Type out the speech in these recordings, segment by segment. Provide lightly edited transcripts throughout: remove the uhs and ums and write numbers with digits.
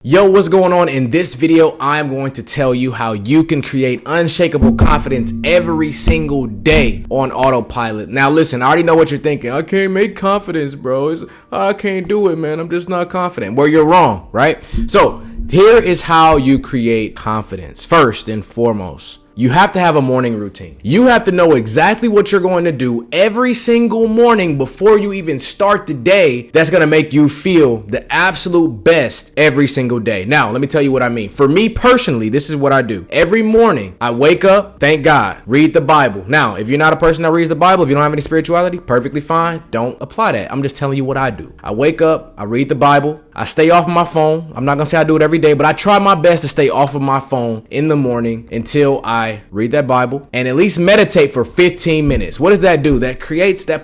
Yo, what's going on? In this video, I'm going to tell you how you can create unshakable confidence every single day on autopilot. Now listen, I already know what you're thinking. I can't make confidence, bro. I can't do it, man. I'm just not confident. Well, you're wrong, right? So here is how you create confidence. First and foremost, you have to have a morning routine. You have to know exactly what you're going to do every single morning before you even start the day. That's going to make you feel the absolute best every single day. Now, let me tell you what I mean. For me personally, this is what I do. Every morning, I wake up, thank God, read the Bible. Now, if you're not a person that reads the Bible, if you don't have any spirituality, perfectly fine. Don't apply that. I'm just telling you what I do. I wake up, I read the Bible, I stay off of my phone. I'm not going to say I do it every day, but I try my best to stay off of my phone in the morning until I read that Bible and at least meditate for 15 minutes. What does that do? That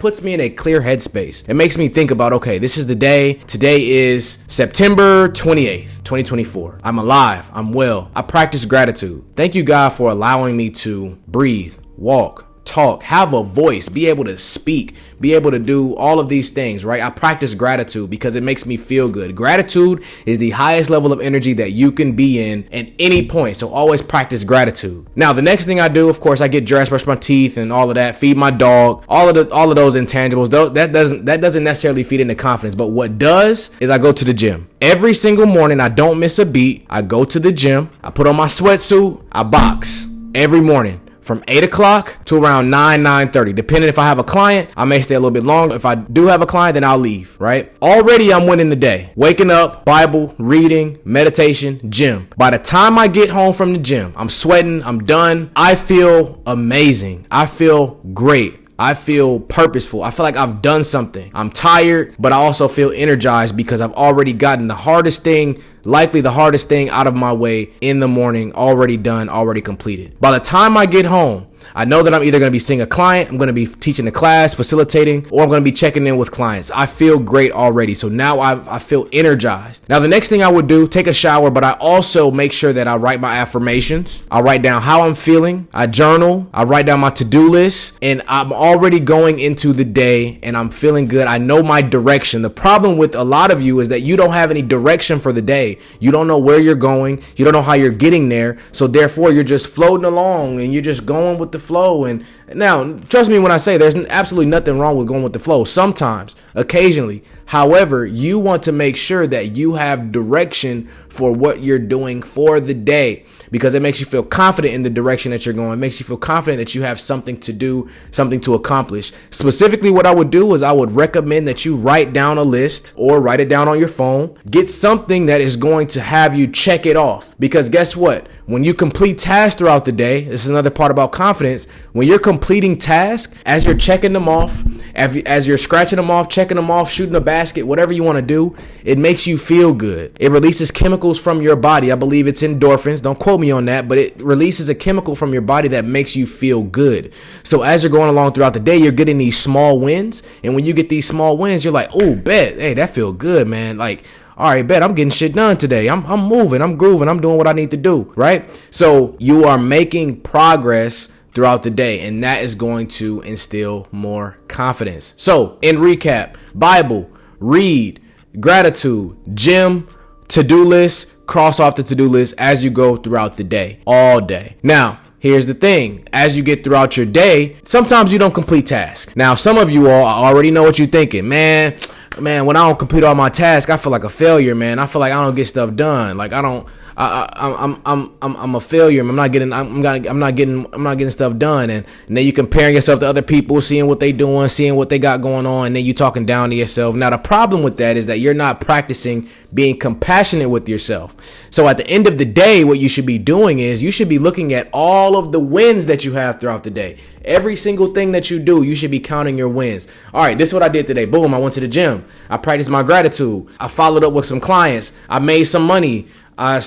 puts me in a clear headspace. It makes me think about, okay, this is the day. Today is September 28th, 2024. I'm alive. I'm well. I practice gratitude. Thank you, God, for allowing me to breathe, walk, talk, have a voice, be able to speak, be able to do all of these things, right? I practice gratitude because it makes me feel good. Gratitude is the highest level of energy that you can be in at any point. So always practice gratitude. Now, the next thing I do, of course, I get dressed, brush my teeth and all of that, feed my dog, all of those intangibles. That doesn't necessarily feed into confidence. But what does is I go to the gym. Every single morning, I don't miss a beat. I go to the gym. I put on my sweatsuit. I box every morning. From 8 o'clock to around 9:30. Depending if I have a client, I may stay a little bit longer. If I do have a client, then I'll leave, right? Already I'm winning the day. Waking up, Bible, reading, meditation, gym. By the time I get home from the gym, I'm sweating, I'm done. I feel amazing. I feel great. I feel purposeful. I feel like I've done something. I'm tired, but I also feel energized because I've already gotten likely the hardest thing out of my way in the morning, already done, already completed. By the time I get home, I know that I'm either going to be seeing a client, I'm going to be teaching a class, facilitating, or I'm going to be checking in with clients. I feel great already. So now I feel energized. Now, the next thing I would do, take a shower, but I also make sure that I write my affirmations. I write down how I'm feeling. I journal. I write down my to-do list, and I'm already going into the day and I'm feeling good. I know my direction. The problem with a lot of you is that you don't have any direction for the day. You don't know where you're going. You don't know how you're getting there. So therefore, you're just floating along and you're just going with the flow. And now, trust me when I say there's absolutely nothing wrong with going with the flow sometimes, occasionally. However, you want to make sure that you have direction for what you're doing for the day, because it makes you feel confident in the direction that you're going. It makes you feel confident that you have something to do, something to accomplish. Specifically, what I would do is I would recommend that you write down a list or write it down on your phone. Get something that is going to have you check it off, because guess what? When you complete tasks throughout the day, this is another part about confidence. When you're completing tasks, as you're checking them off, as you're scratching them off, checking them off, shooting a basket, whatever you want to do, it makes you feel good. It releases chemicals from your body. I believe it's endorphins. Don't quote me on that, but it releases a chemical from your body that makes you feel good. So as you're going along throughout the day, you're getting these small wins. And when you get these small wins, you're like, oh, bet, hey, that feel good, man. Like, all right, bet I'm getting shit done today. I'm moving, I'm grooving, I'm doing what I need to do, right? So you are making progress throughout the day, and that is going to instill more confidence. So in recap, Bible, read, gratitude, gym, to-do list, cross off the to-do list as you go throughout the day, all day. Now, here's the thing. As you get throughout your day, sometimes you don't complete tasks. Now, some of you all already know what you're thinking. Man, when I don't complete all my tasks, I feel like a failure, man. I feel like I don't get stuff done. Like I'm a failure. I'm not getting stuff done. And then you comparing yourself to other people, seeing what they doing, seeing what they got going on, and then you talking down to yourself. Now, the problem with that is that you're not practicing being compassionate with yourself. So at the end of the day, what you should be doing is you should be looking at all of the wins that you have throughout the day. Every single thing that you do, you should be counting your wins. All right, this is what I did today. Boom, I went to the gym. I practiced my gratitude. I followed up with some clients. I made some money. I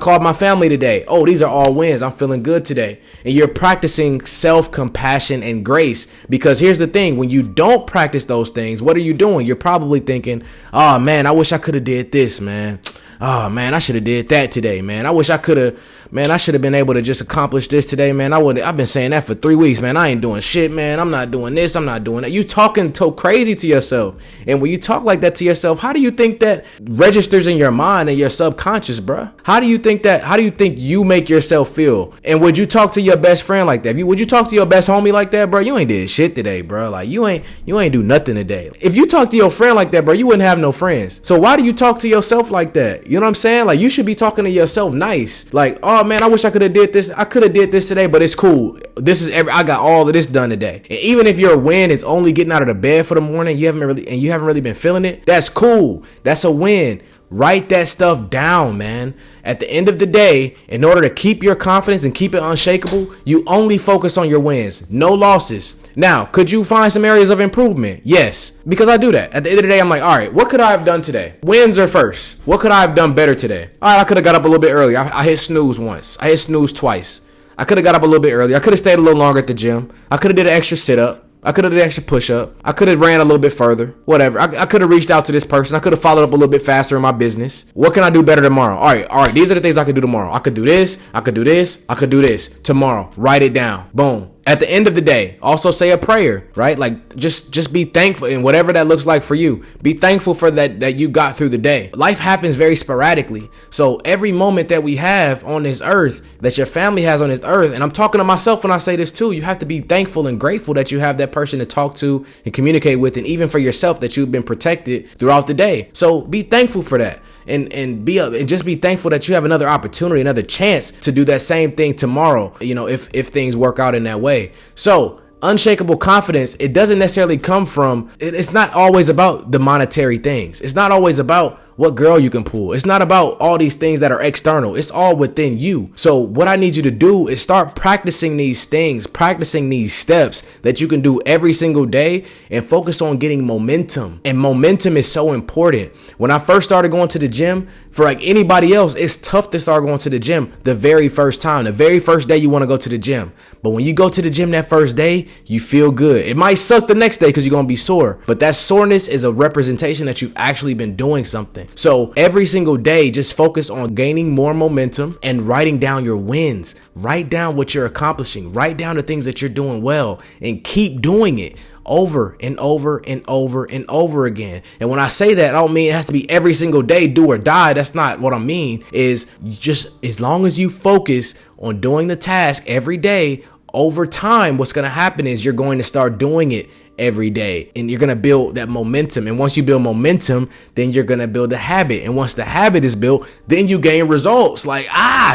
called my family today. Oh, these are all wins. I'm feeling good today. And you're practicing self-compassion and grace, because here's the thing. When you don't practice those things, what are you doing? You're probably thinking, oh man, I wish I could have did this, man. oh man, I should have did that today, man. I wish I could have, man, I should have been able to just accomplish this today, man. I've been saying that for 3 weeks, man. I ain't doing shit, man. I'm not doing this. I'm not doing that. You talking so crazy to yourself. And when you talk like that to yourself, how do you think that registers in your mind and your subconscious, bruh? How do you think you make yourself feel? And would you talk to your best friend like that? Would you talk to your best homie like that, bro? You ain't did shit today, bro. Like you ain't do nothing today. If you talk to your friend like that, bro, you wouldn't have no friends. So why do you talk to yourself like that? You know what I'm saying? Like you should be talking to yourself nice. Like, oh man, I wish I could have did this. I could have did this today, but it's cool. I got all of this done today. And even if your win is only getting out of the bed for the morning, you haven't really been feeling it. That's cool. That's a win. Write that stuff down, man. At the end of the day, in order to keep your confidence and keep it unshakable, you only focus on your wins, no losses. Now, could you find some areas of improvement? Yes, because I do that. At the end of the day, I'm like, all right, what could I have done today? Wins are first. What could I have done better today? All right, I could have got up a little bit earlier. I hit snooze once. I hit snooze twice. I could have got up a little bit earlier. I could have stayed a little longer at the gym. I could have did an extra sit-up. I could have did an extra push-up. I could have ran a little bit further. Whatever. I could have reached out to this person. I could have followed up a little bit faster in my business. What can I do better tomorrow? All right. These are the things I could do tomorrow. I could do this. I could do this. I could do this. Tomorrow. Write it down. Boom. At the end of the day, also say a prayer, right? Like just be thankful, and whatever that looks like for you. Be thankful for that you got through the day. Life happens very sporadically. So every moment that we have on this earth, that your family has on this earth, and I'm talking to myself when I say this too, you have to be thankful and grateful that you have that person to talk to and communicate with, and even for yourself that you've been protected throughout the day. So be thankful for that. And just be thankful that you have another opportunity, another chance to do that same thing tomorrow, you know, if things work out in that way. So unshakable confidence, it doesn't necessarily come from, it's not always about the monetary things. It's not always about what girl you can pull. It's not about all these things that are external. It's all within you. So what I need you to do is start practicing these things, practicing these steps that you can do every single day, and focus on getting momentum. And momentum is so important. When I first started going to the gym, for like anybody else, it's tough to start going to the gym the very first time. The very first day you want to go to the gym. But when you go to the gym that first day, you feel good. It might suck the next day because you're going to be sore. But that soreness is a representation that you've actually been doing something. So every single day, just focus on gaining more momentum and writing down your wins. Write down what you're accomplishing. Write down the things that you're doing well, and keep doing it over and over and over and over again. And when I say that, I don't mean it has to be every single day, do or die. That's not what I mean. Is just as long as you focus on doing the task every day, over time, what's going to happen is you're going to start doing it every day, and you're going to build that momentum. And once you build momentum, then you're going to build a habit. And once the habit is built, then you gain results. Like,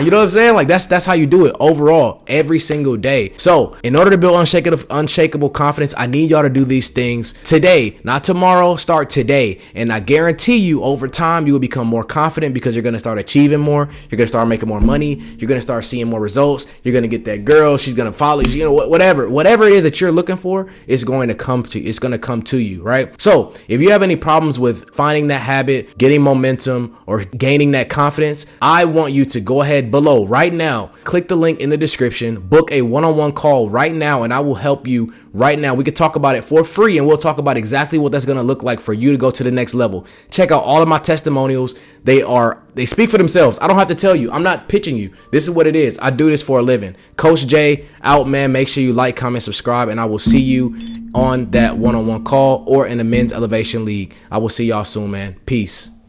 you know what I'm saying? Like that's how you do it overall every single day. So in order to build unshakable confidence, I need y'all to do these things today, not tomorrow. Start today. And I guarantee you over time, you will become more confident because you're going to start achieving more. You're going to start making more money. You're going to start seeing more results. You're going to get that girl. She's going to follow you. You know, whatever it is that you're looking for, it's going to come to you. It's going to come to you, right? So if you have any problems with finding that habit, getting momentum, or gaining that confidence, I want you to go ahead below right now, click the link in the description, book a one-on-one call right now, and I will help you right now. We could talk about it for free, and we'll talk about exactly what that's going to look like for you to go to the next level. Check out all of my testimonials. They speak for themselves. I don't have to tell you. I'm not pitching you. This is what it is. I do this for a living. Coach J out, man. Make sure you like, comment, subscribe, and I will see you on that one-on-one call or in the Men's Elevation League. I will see y'all soon, man. Peace.